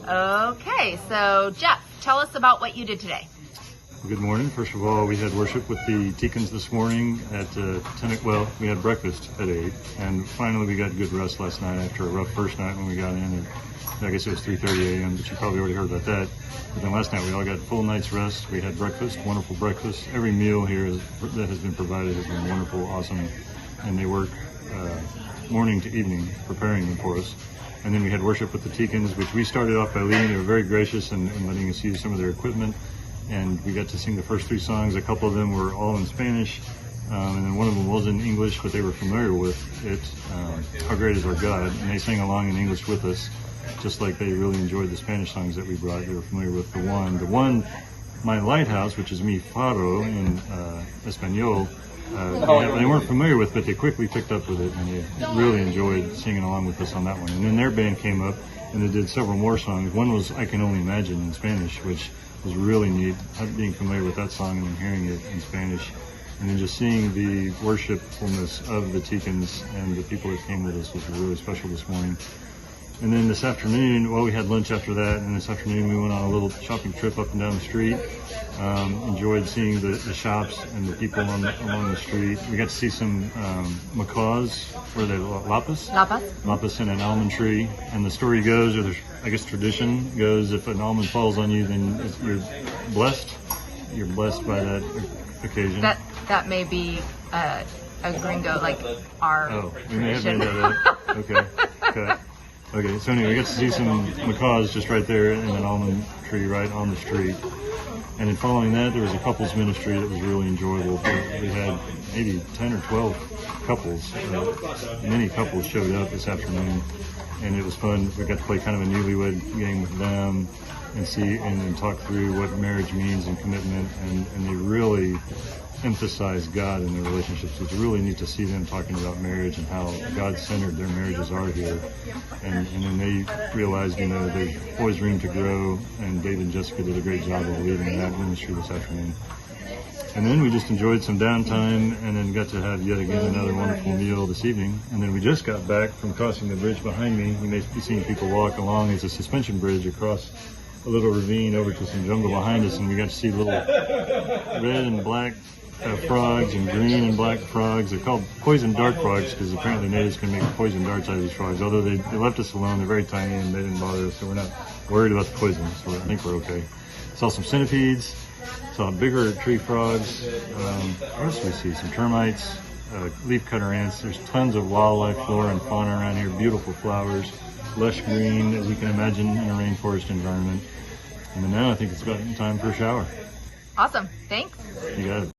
Okay, so Jeff, tell us about what you did today. Good morning. First of all, we had worship with the deacons this morning at 10. Well, we had breakfast at 8, and finally we got good rest last night after a rough first night when we got in. I guess it was 3:30 a.m., but you probably already heard about that. But then last night we all got full night's rest. We had breakfast, wonderful breakfast. Every meal here that has been provided has been wonderful, awesome, and they work morning to evening preparing them for us. And then we had worship with the deacons, which we started off by leading. They were very gracious in letting us use some of their equipment, and we got to sing the first 3 songs. A couple of them were all in Spanish, and then one of them was in English, but they were familiar with it. How Great Is Our God, and they sang along in English with us, just like they really enjoyed the Spanish songs that we brought. They were familiar with the one, My Lighthouse, which is Mi Faro in Espanol. They weren't familiar with, but they quickly picked up with it, and they really enjoyed singing along with us on that one. And then their band came up, and they did several more songs. One was I Can Only Imagine in Spanish, which was really neat, being familiar with that song and then hearing it in Spanish. And then just seeing the worshipfulness of the deacons and the people that came with us was really special this morning. And then this afternoon, well, we had lunch after that, and this afternoon we went on a little shopping trip up and down the street. Enjoyed seeing the shops and the people along the street. We got to see some macaws, what are they, lapis? Lapis in an almond tree. And the story goes, or there's, I guess tradition goes, if an almond falls on you, then you're blessed. You're blessed by that occasion. That may be a gringo, like our we may have tradition. made that up. Okay, so anyway, we got to see some macaws just right there in an almond tree right on the street. And then following that, there was a couples ministry that was really enjoyable. We had maybe 10 or 12 couples. Many couples showed up this afternoon, and it was fun. We got to play kind of a newlywed game with them and see and then talk through what marriage means and commitment, and they really emphasize God in their relationships. It's really neat to see them talking about marriage and how God-centered their marriages are here. And then they realized, there's always room to grow, and Dave and Jessica did a great job of leading that ministry this afternoon. And then we just enjoyed some downtime, and then got to have yet again another wonderful meal this evening. And then we just got back from crossing the bridge behind me. You may be seeing people walk along. It's a suspension bridge across a little ravine over to some jungle behind us, and we got to see little red and black frogs and green and black frogs. They're called poison dart frogs because apparently natives can make poison darts out of these frogs. Although they left us alone, they're very tiny and they didn't bother us, so we're not worried about the poison. So I think we're okay. Saw some centipedes, saw bigger tree frogs. What else did we see? Some termites, leafcutter ants. There's tons of wildlife, flora and fauna around here. Beautiful flowers, lush green as you can imagine in a rainforest environment. And then now I think it's about time for a shower. Awesome. Thanks. You got it.